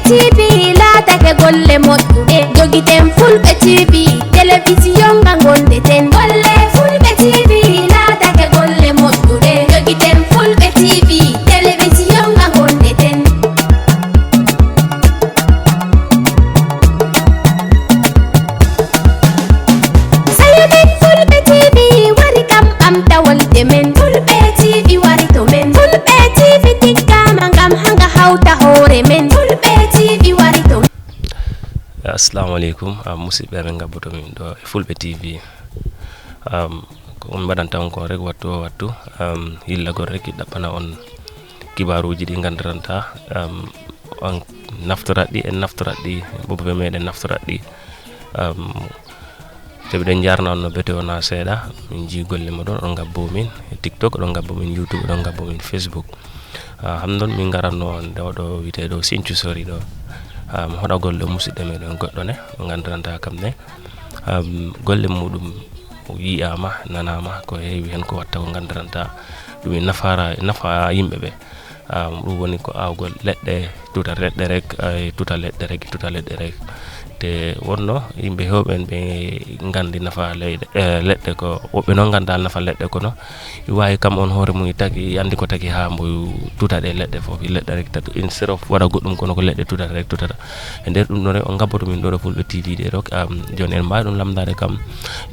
TV laatake golle moƴƴuɗe jogiten Fulbe TV télévision nga gondeten golle Fulbe TV laatake golle moƴƴuɗe jogiten Fulbe TV télévision nga gondeten sayamen Fulbe TV wari kam ɓamtawolde men Fulbe TV wari to men Fulbe TV tikkama ngam hanga hawta hoore men Fulbe TV wari to assalamu alaikum musidɓe men gabboto min ɗo e Fulbe TV ko on mbaɗanta on ko rek wattu yillagol rek ɗaɓɓana on kibaruji ɗi gandiranta on naftorat ɗi en naftorat ɗi boɓe meɗen naftorat ɗi so ɓeɗen jarna on no bete wona seeɗa min ji golle moɗon on gabbo min TikTok oɗon gabbo min YouTube oɗon gabbo min Facebook hamdon min garanno on nde oɗo witeɗo Sinthiou Sori ɗo hoɗa golle musidɗo meɗen goɗɗo ne gandiranta kam ne golle muɗum yiyama nanama ko heewi hen ko watta ko gandiranta ɗum nafa yimɓeɓe ɗum woni ko awgol leɗɗe tuta leɗɗe rek tuta leɗɗe rek te wonno yimɓe hewɓen ɓe gandi nafa leɗɗe ko woɓɓe noon ganda nafa leɗɗe kono wawi kam on hoore mum tagi andi ko tagi ha mbo tuta ɗe leɗɗe fof leɗɗe rek tatu instead of waɗa goɗɗum kono ko leɗɗe tutata rek tutata e nder ɗum ɗo rek on gabboto min ɗo ɗo Fulbe TV ɗe rok joni en mbawi ɗum lamdade kam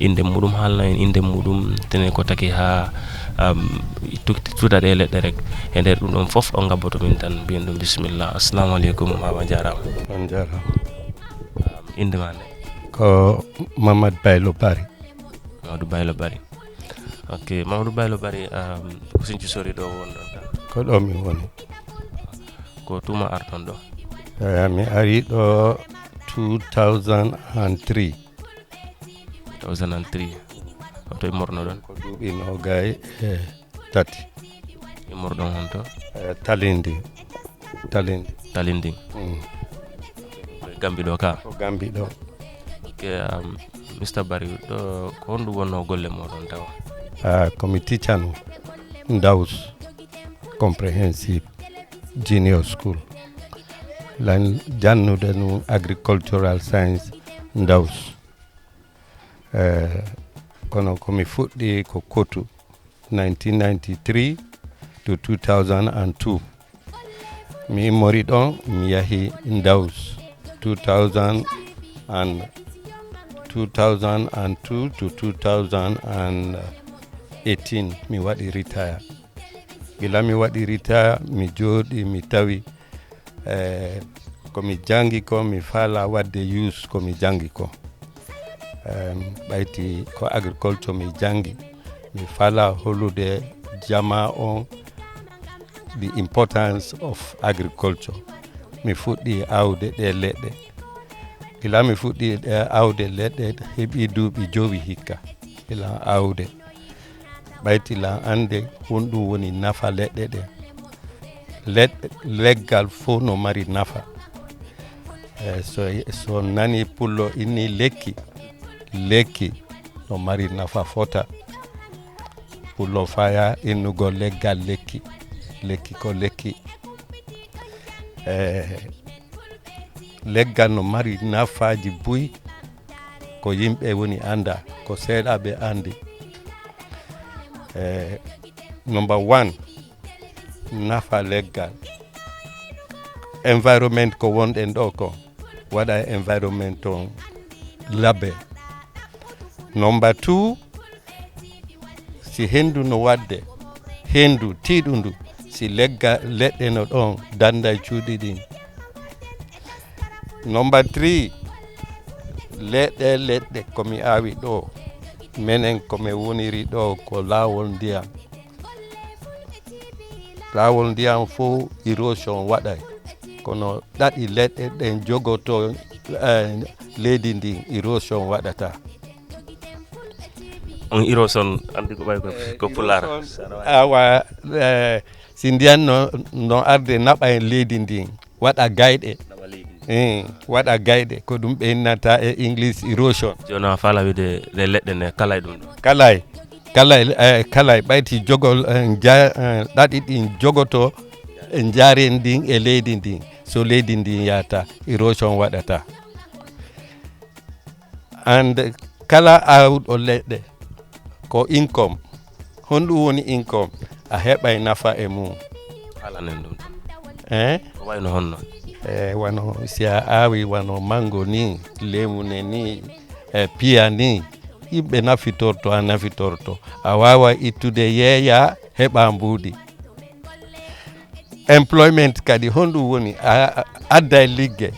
inde muɗum haalna en inde muɗum tene ko tagi ha tuta ɗe leɗɗe rek e nder ɗum ɗon fof on gabboto min tan mbiyen ɗum bisimillah assalamu aleykum mama jarama on jarama inde ma nde ko Mamadou Bailo Bari. Mamadou Bailo Bari. Ok, Mamadou Bailo Bari ko Sinthiou Sori ɗo wonɗon tan ko ɗo mi woni. Ko tuma arton ɗo? Mi ari ɗo 2003. 2003. Oto immorno ɗon? Ko duuɓi nogay e tati. Immorɗon hon to? Talindi. Gambi ɗo ka? Ko Gambi ɗo. Ok, Mr. Bari ɗo ko honɗum wonno golle moɗon tawa? Komi teacher no Ndaus Comprehensive Junior School. Lan jannude no Agricultural Science Ndaus. Kono komi fuɗɗi ko Kotu 1993 to 2002. Mi immori ɗon mi yahi Ndaus 2002 to 2018 mi waɗi retire. Gila mi waɗi retire mi jooɗi mi tawi komi jangi ko mi faala wadde use komi jangi ko ɓayti ko agriculture mi jangi mi faala holude jama on the importance of agriculture. Mi fuɗɗi awde ɗe leɗɗe. Gila mi fuɗɗi awde leɗɗe heɓi duuɓi jowi hikka ila awde. Ɓayti la ande honɗum woni nafa leɗɗe ɗe. Leggal fof no mari nafa. So nani pullo inni lekki no mari nafa fota. Pullo faya innugo leggal lekki ko lekki. Leggal no mari nafaji buy ko yimɓe woni anda ko seeɗa ɓe andi. Number 1 nafa leggal environment ko wonɗen ɗo ko waɗa environment on laɓe. Number 2 si hendu no wadde hendu tiiɗundu si leɗɗe no ɗon danda cuuɗi ɗin. Number 3 leɗɗe komi awi ɗo menen komi woniri ɗo ko laawol ndiyam fo erosion waɗay kono ɗaɗi leɗɗe ɗen jogoto leydi ndin erosion waɗata. On erosion andi ko ɓay ko pulara awa si ndiyan no arde naɓa en leydi ndin waɗa gayɗe waɗa gayɗe ko ɗum ɓe innata e English erosion. Joni a faala wide le leɗɗe ne kalay ɗum ɗo? Kalay ɓayti jogol ɗaɗi ɗin jogoto e jaaren ndin e leydi ndin so leydi ndi yata erosion waɗata. And kala awɗo leɗɗe ko income, honɗum woni income, a heɓay nafa e mum. halanen ɗum ko wayno honno wano si a awi wano mango ni, lemune ni, piya ni, yimɓe nafitorto, a nafitorto, a wawa ittude yeeya heɓa mbuuɗi. Employment kadi honɗum woni a adday ligge,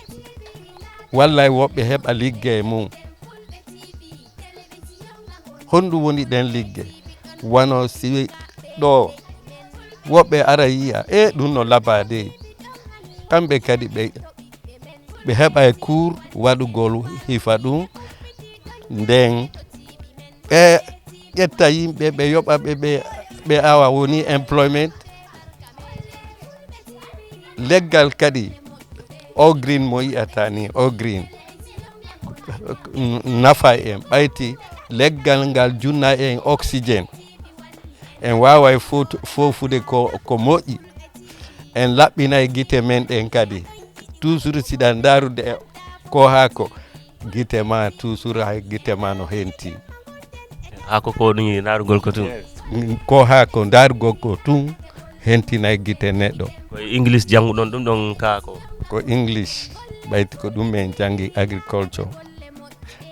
wallay woɓɓe heɓa ligge e mum. Honɗum woni ɗen ligge, wano si ɗo woɓɓe ara yiya ɗum no labade, kamɓe kadi ɓe heɓa e cour waɗugol hifa ɗum, nden ɓe ƴetta yimɓe ɓe yoɓa ɓe awa woni employment. Leggal kadi o green mo yiyata ni, o green nafa en ɓayti leggal ngal junna en oxygéne, en waway fofude ko moƴƴi, en laɓɓinay gite men ɗen kadi toujours siɗa darude ko haako gite ma toujours hay gite ma no henti. haako ko ɗum darugol ko tun ko haako darugol ko tun hentinay gite neɗɗo. ko English janguɗon ɗum ɗon kaako ko English ɓayti ko ɗum en jangi agriculture.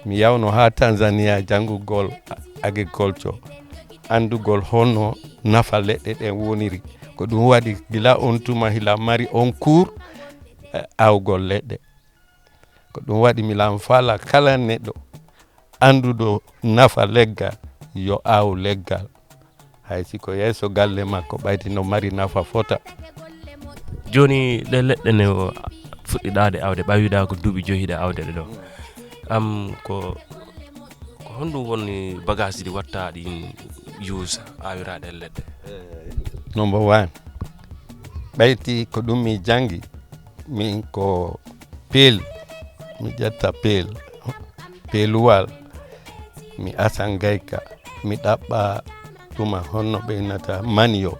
Mi yawno ha Tanzania jangugol agriculture, andugol honno nafa leɗɗe ɗen woniri, ko ɗum waɗi gila on tuma hila mari on cours awgol leɗɗe. Ko ɗum waɗi milan fala kala neɗɗo anduɗo nafa leggal yo aw leggal, hay siko yeeso galle makko ɓayti no mari nafa fota. joni ɗe leɗɗe ne fuɗɗiɗade awde ɓawiɗa ko duuɓi johiɗa awde ɗe ɗo ko honɗum woni bagage ɗi watta ɗin use awiraɗe leɗɗe. Number 1 ɓayti ko ɗum mi jangi min ko peel, mi ƴetta peeluwal, mi asan gayka, mi ɗaɓɓa tuma honno ɓeynata manio,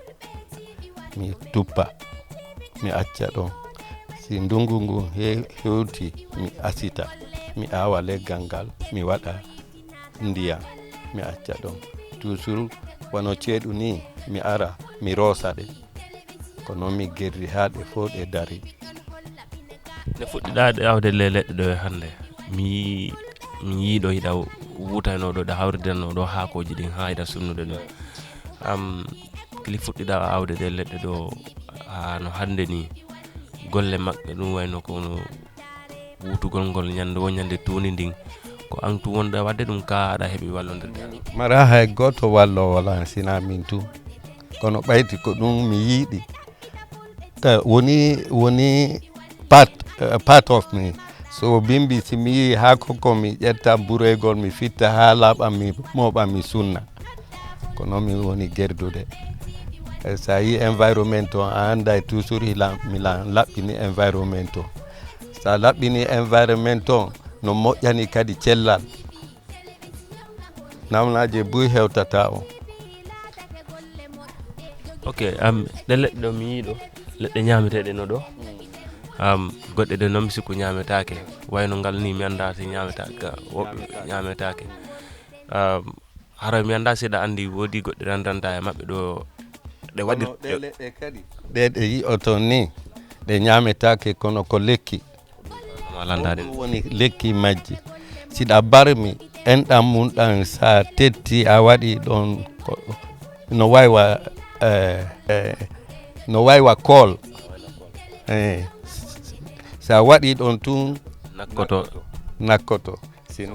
mi tuppa, mi acca ɗon. Si ndungu ngu hewti mi asita, mi awa leggal ngal, mi waɗa ndiyam, mi acca ɗon. Toujours wano ceeɗu ni mi ara mi roosa ɗe, ko noon mi gerri ha ɗe fof ɗe dari. ne fuɗɗiɗade awde le leɗɗe ɗo hande mi yiiɗo hiɗa wutaynoɗo ɗe hawridanoɗo haakoji ɗin ha hiɗa sunnude ɗum kili fuɗɗiɗa awde ɗe leɗɗe ɗo no hande ni golle maɓɓe ɗum wayno kono wutugol ngol ñande wo ñande tuni ndin ko an tu wonɗa wadde ɗum ka aɗa heeɓi wallodirde. Mara hay goto wallo wala sina min tu, kono ɓayti ko ɗum mi yiiɗi woni part of me. So bimbi si mi yi haako ko mi ƴetta bureygol mi fitta ha laaɓa mi moɓa mi sunna, ko noon mi woni gerdude. Sa yi environnement o a anday toujours milan laɓɓini environnement o. Sa laɓɓini environnement o no moƴƴani kadi cellal, namlaje buy hewtata o. Ok, ɗe leɗɗe ɗo mi yiiɗo leɗɗe ñameteɗe no ɗo goɗɗe ɗe noon mi sikku ñametake, wayno ngal ni mi anda si ñametake, woɓɓe ñametake. Hara mi anda seeɗa andi woodi goɗɗe randanta e maɓɓe ɗo ɗe waɗi ɗe leɗɗe kadi ɗe yi'oto ni ɗe ñametake kono ko lekki, woni lekki majji. Siɗa barmi enɗam mum ɗan sa tetti a waɗi ɗon no waywa kool, sa waɗi ɗon tun nakkoto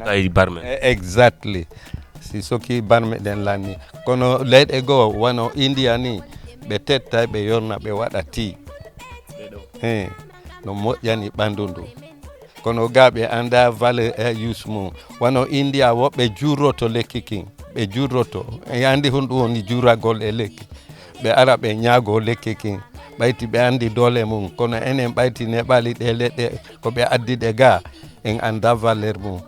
ay barme. Exactly, si soki barme ɗen lanni. Kono leyɗe goo wano India ni ɓe tetta ɓe yorna ɓe waɗa tea, no moƴƴani ɓandu ndu. Kono ga ɓe anda valeur use mum. Wano India woɓɓe jurroto lekki kin, ɓe jurroto, e andi honɗum woni juragol e lekki. Ɓe ara ɓe ñaago lekki kin, ɓayti ɓe andi doole mum, kono enen ɓayti neɓali ɗe leɗɗe ko ɓe addi ɗe ga en anda valeur mum.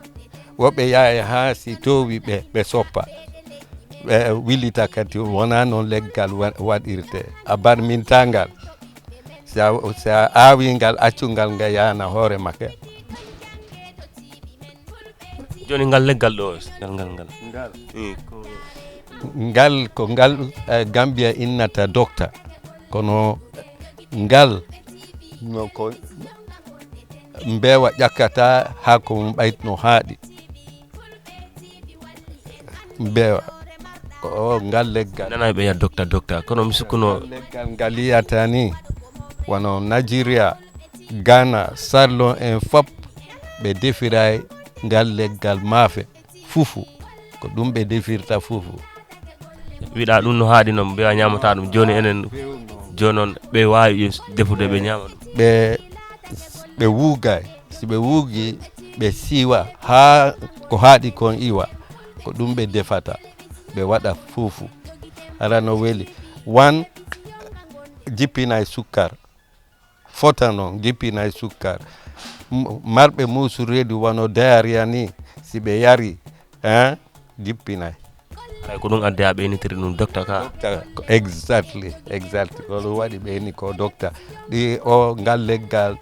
Woɓɓe yaha ha si towi ɓe soppa, ɓe willita kadi wona noon leggal waɗirte, a barmintangal sa awi ngal accungal nga yana hoore make. joni ngal leggal ɗo ngal ngal ko ngal Gambia innata docteur kono ngal no ko mbewa ƴakkata ha ko mum ɓaytno haaɗi mbewa ko ngal leggal nana ɓe ya docteur kono mi sukkuno leggal ngal yiyata ni wono Nigeria Ghana Sarlo en fop ɓe defiray ngal leggal maafe fufu ko ɗum ɓe defirta fufu. wiɗa ɗum no haaɗi noon mbiya ñamata ɗum joni enen joni noon ɓe wawi defude ɓe ñama ɗum ɓe wuugay si ɓe wuugi ɓe siiwa ha ko haaɗi kon iwa ko ɗum ɓe defata ɓe waɗa fufu ara no weli wan jippinay sukkar fota noon jippinay sukkar marɓe musu reedu wono diarrhea ni si ɓe yari jippinay ay ko ɗum adde a ɓeynitiri ɗum docteur ka exactly ko ɗum waɗi ɓeyni ko docteur ɗi o ngal leggal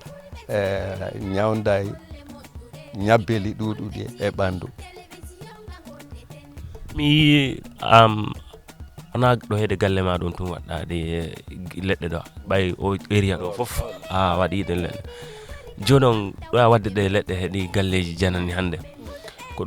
ñawday ñabbeli ɗuɗuɗi e ɓandu. mi yi ana ɗo heede galle ma ɗum tun waɗɗaɗe leɗɗe ɗo ɓay o area ɗo fof a waɗi ɗe leɗɗe joni on ɗo a wadde ɗe leɗɗe heeɗi galleji janani hannde ko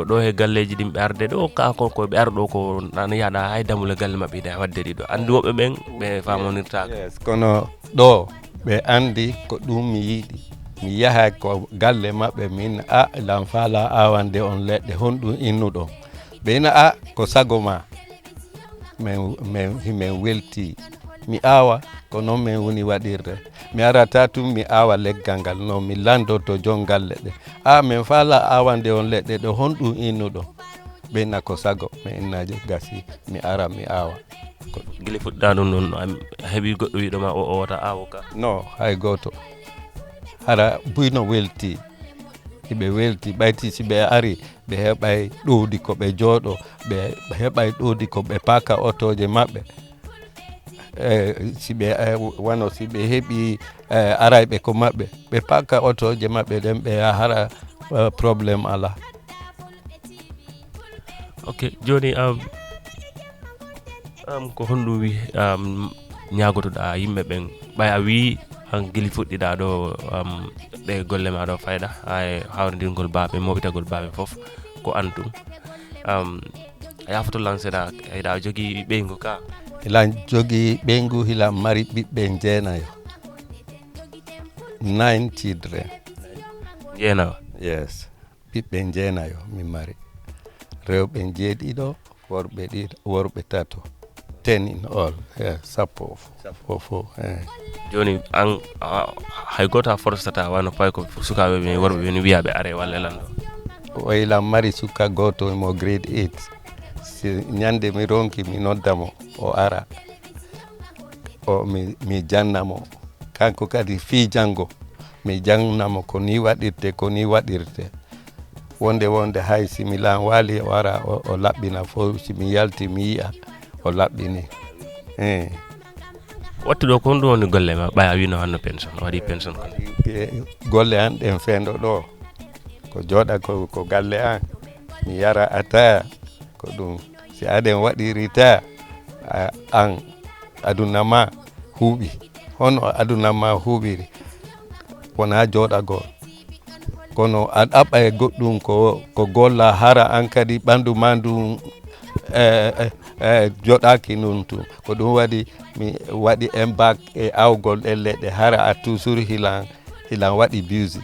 ɗo he galleji ɗin ɓe arde ɗo ka ko ɓe arɗo ko nana yaɗa hay damule galle maɓɓe ɗe wadde ɗiɗo andi woɓɓe ɓen ɓe famonirtaka kono ɗo ɓe andi ko ɗum mi yiɗi mi yahay ko galle maɓɓe min lam faala awande on leɗɗe honɗum innuɗon ɓeyna ko sago ma min welti mi awa ko noon min woni waɗirde mi arata tun mi awa leggal ngal no mi landoto jon galle ɗe min faala awande on leɗɗe ɗo honɗum innuɗon ɓeyna ko sago mi innaji gasi mi ara mi awa guila fuɗɗa ɗum noon heeɓi goɗɗo wiɗoma o wata awo ka no hay goto hara buyno welti ɓe welti ɓayti si ɓe ari ɓe heɓay ɗowdi ko ɓe jooɗo ɓe heɓay ɗowdi ko ɓe paaka otoje maɓɓe si ɓe wano si ɓe heɓi arayɓe ko maɓɓe ɓe paaka otoje maɓɓe ɗen ɓe hara probléme ala. ok joni ko honɗum wi ñagotoɗa yimɓe ɓen ɓay a wi gili fuɗɗiɗa ɗo ɗe golle ma ɗo fayɗa hay hawridirgol baaɓe moɓitagol baaɓe fof ko antum a yafoto lanceɗa eɗa jogui ɓeygu ka hila jogui ɓeygu hila mari ɓiɓɓe jeenayo 9 children jeenayo yes ɓiɓɓe jeenayo mi mari rewɓe jeeɗiɗo worɓe tato 10 in all sappo fof joni an hay goto a forstata wano pay ko sukaɓe ɓe worɓe ɓe wiyaɓe are walla elanɗo o ila mari suka goto mo grade 8 si ñande mi ronki mi noddamo o ara o mi jannamo kanko kadi fi jango mi jannamo ko ni waɗirte wonde hay simi lan waali o ara o laɓɓina fof simi yalti mi yiya o laɓɓini watti ɗo ko honɗum woni golle ma ɓay a wino hanno pension o waɗi pension golle an ɗen fendo ɗo ko jooɗa ko galle an mi yara ataya ko ɗum si aɗen waɗi rita an aduna ma huuɓi hono aduna ma huuɓiri wona jooɗagol kono a ɗaɓɓa e goɗɗum ko golla hara an kadi ɓandu ma ndum joɗaki nun tun ko ɗum waɗi mi waɗi embark e awgol ɗe leɗɗe hara a toujours hilan waɗi busy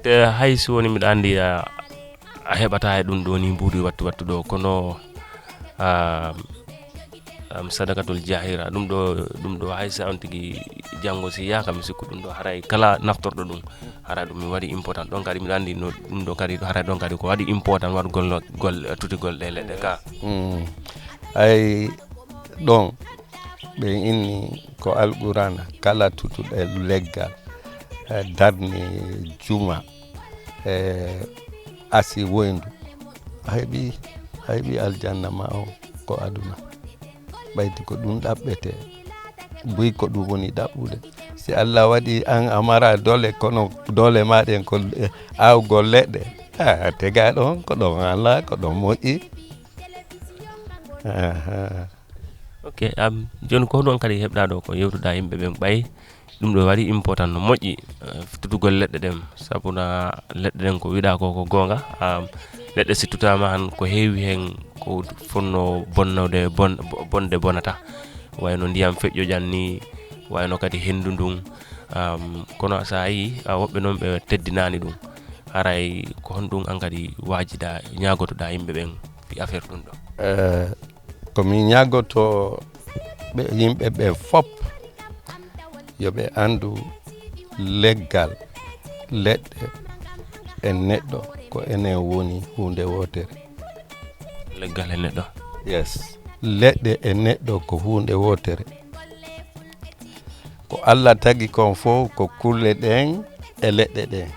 te hay so woni mbiɗa andi a heɓata e ɗum ɗo ni mbuɗi wattu ɗo kono sadakatul jahira ɗum ɗo hay sa on tigui janggo si yaka mi sikku ɗum ɗo haray kala naftorɗo ɗum hara ɗum mi waɗi important ɗon kadi mbiɗa andi no ɗum ɗo kadi haray ɗon kadi ko waɗi important waɗgol tutigol ɗe leɗɗe ka ay ɗon ɓe inni ko alqurana kala tutuɗe leggal darni juma asi woyndu a heɓi aljanna ma o ko aduna ɓayti ko ɗum ɗaɓɓete buy ko ɗum woni ɗaɓɓude si Allah waɗi an amara dole kono dole maɗen ko awgol leɗɗe tega ɗon ko ɗon ala ko ɗon moƴƴi. Ok, joni ko ɗon kadi heɓɗa ɗo ko yewtuɗa yimɓe ɓen ɓay ɗum ɗo waɗi important no moƴƴi fittugol leɗɗe ɗen sabuna leɗɗe ɗen ko wiɗa ko gonga leɗɗe si tutama han ko heewi hen ko fonno bonnode bonde bonata wayno ndiyam feƴƴoƴan ni wayno kadi hendu ndun kono sa yi woɓɓe noon ɓe teddinani ɗum haray ko honɗum an kadi wajiɗa ñagotoɗa yimɓe ɓen fi affaire ɗum ɗo. komi ñagoto ɓe yimɓe ɓe fop yoɓe andu leggal leɗɗe e neɗɗo ko enen woni hunde wotere. Leggal e neɗɗo? Yes, leɗɗe e neɗɗo ko hunde wotere. Ko Allah tagi kon fof ko kulle ɗen e leɗɗe ɗen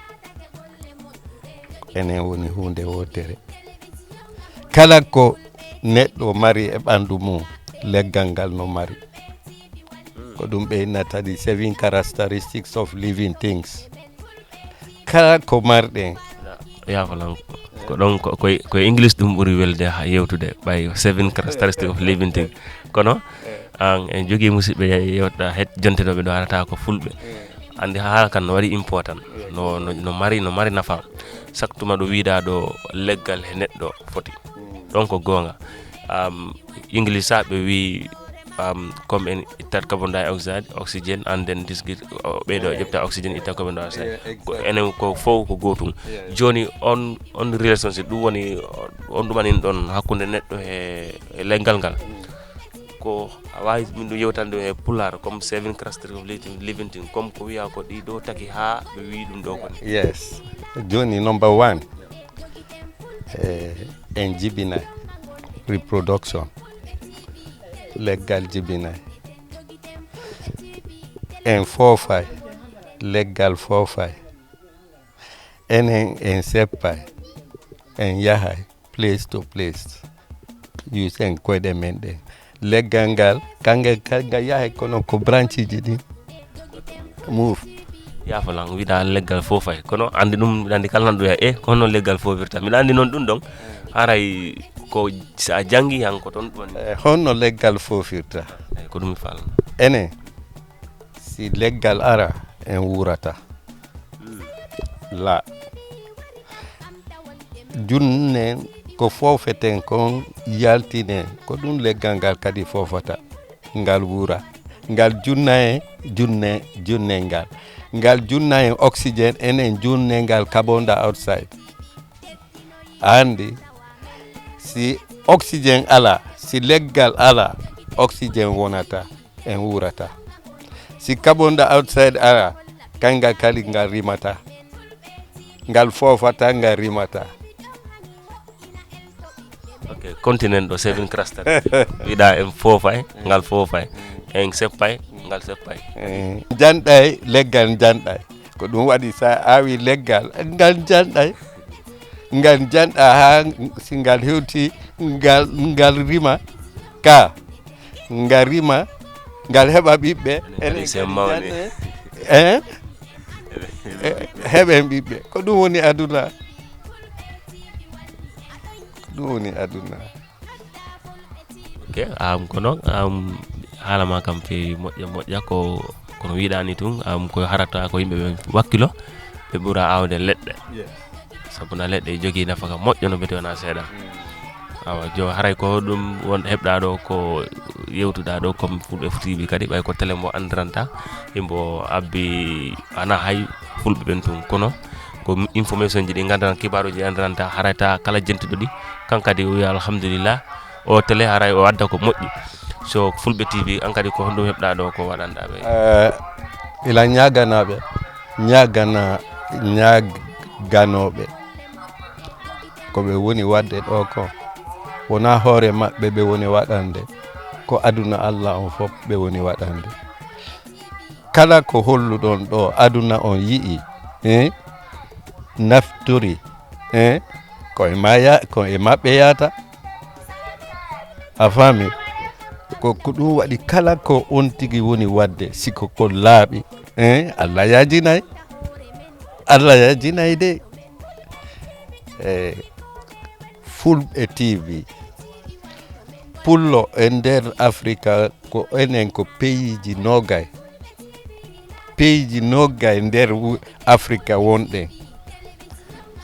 enen woni hunde wotere. Kala ko neɗɗo mari e ɓandu mum leggal ngal no mari. Ko ɗum ɓe innata the 7 characteristics of living things. Kala ko marɗen yafalan ko ɗon ko English ɗum ɓuri welde ha yewtude ɓay 7 characteristics of living things kono an en jogui musidɓe yewta het jontenoɓe ɗo harata ko fulɓe andi haala kan no waɗi important no mari nafa saktuma ɗo wiɗa ɗo leggal he neɗɗo foti ɗon ko gonga English saɓe wi comme en ittat carbon dioxide oxygen and then this ɓeyɗo ƴefta oxygen itta carbon dioxide enen ko fof ko gotum joni on relationship ɗum woni on ɗumanin ɗon hakkude neɗɗo e leggal ngal ko a wawi min ɗum yewtande e pular comme 7 characteristics of living thing comme ko wiya ko ɗi ɗo taki ha ɓe wi ɗum ɗo koni. Yes, joni number 1 en jibinay reproduction leggal jibinay en foofay leggal foofay enen en seppay en yahay place to place use en koyɗe men ɗen leggal ngal kangal yahay kono ko branche ji ɗin move yafalan wiɗa leggal foofay kono andi ɗum andi kala nanɗo e ko honno leggal foofirta miɗa andi noon ɗum ɗon haray ko sa jangi han ko ton ɗum honno leggal foofirta ko ɗum mi falno enen si leggal ara en wurata la junne ko foofeten kon yaltinen ko ɗum leggal ngal kadi foofata ngal wura ngal junna en junne ngal junna en oxygène enen junne ngal carbon dioxide andi si oxygène ala si leggal ala oxygène wonata en wurata si carbon dioxide ala kanga kali ngal rimata ngal foofata ngal rimata. Ok, continent ɗo 7 cluster wiɗa en foofay ngal foofay en seppay ngal seppay janɗay leggal janɗay ko ɗum waɗi sa awi leggal ngal janɗa ha si ngal hewti ngal rima ka ngal rima ngal heɓa ɓiɓɓe enen mawni heɓen ɓiɓɓe ko ɗum woni aduna ok kono haala ma kam feewi moƴƴa kono wiɗani tun ko harata ko yimɓe ɓe wakkilo ɓe ɓuura awde leɗɗe sabuna leɗɗe jogui nafa ka moƴƴo no ɓete wona seeɗa awa jo haray ko ɗum won heɓɗa ɗo ko yewtuɗa ɗo comme Fulbe TV kadi ɓay ko télé mo andiranta imbo abbi ana hay Fulɓe ɓen tun kono ko information ji ɗi gandan kibaruji andiranta harayta kala jentuɗo ɗi kankadi o wiya alhamdulillah o télé haray o adda ko moƴƴi so Fulbe TV an kadi ko honɗum heɓɗa ɗo ko waɗanɗaɓe ila ñaganoɓe koɓe woni wadde ɗo ko wona hoore maɓɓe ɓe woni waɗande ko aduna Allah on fof ɓe woni waɗande kala ko holluɗon ɗo aduna on yi'i naftori ko e maɓɓe yata a faami ko ɗum waɗi kala ko on tigi woni wadde siko ko laaɓi Allah yajinayi de Fulbe TV pullo e nder Africa ko enen ko peyiji nogay nder Africa wonɗen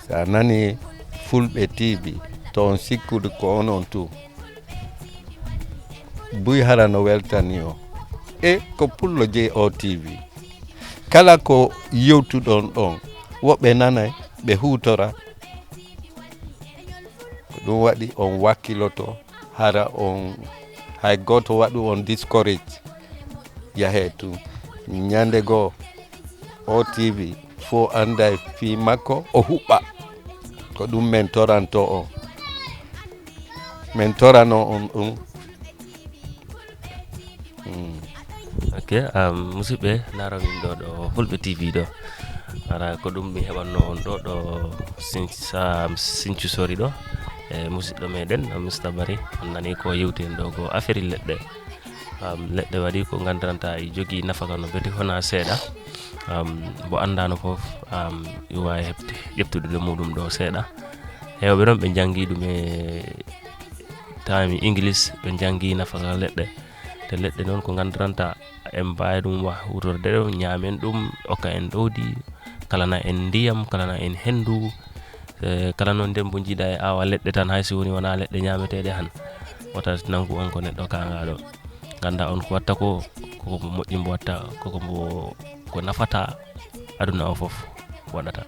sa nani Fulbe TV to on sikkude ko onon tu buy harano weltani o ko pullo JO TV kala ko yewtuɗon ɗon woɓɓe nanay ɓe hutora ko ɗum waɗi on wakkiloto hara on hay goto waɗu on discourage yahe tu ñande goo o TV fo anda e fi makko o huɓɓa ko ɗum men toranto on men torano on ɗum ok musidɓe laromin ɗo Fulbe TV ɗo ara ko ɗum mi heɓanno on ɗo Sinthiou Sori ɗo e musidɗo meɗen Mr Bari on nani ko yewten ɗo ko affaire leɗɗe leɗɗe waɗi ko gandiranta e jogui nafaka no beti hona seeɗa bo andano foof wawi ƴeftude ɗo muɗum ɗo seeɗa hewɓe noon ɓe jangi ɗum e tami English ɓe jangi nafaka leɗɗe te leɗɗe noon ko gandiranta en mbawi ɗum wutorde ɗo ñamen ɗum okka en ɗowdi kalana en ndiyam kalana en hendu kala noon nden bo jiiɗa e awa leɗɗe tan hay so woni wona leɗɗe ñameteɗe han wata nangu on ko neɗɗo kangaɗo ganda on ko watta ko koko moƴƴi mbo watta ko nafata aduna o foof waɗata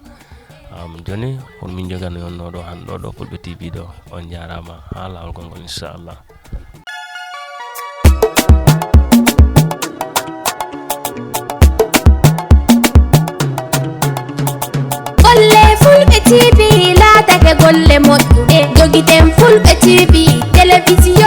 joni on min jogani on ɗo han ɗo Fulbe TV ɗo on jarama ha lawol gongol inchallah. Fulbe TV laatake golle moƴƴuɗe jogiten Fulbe TV télévision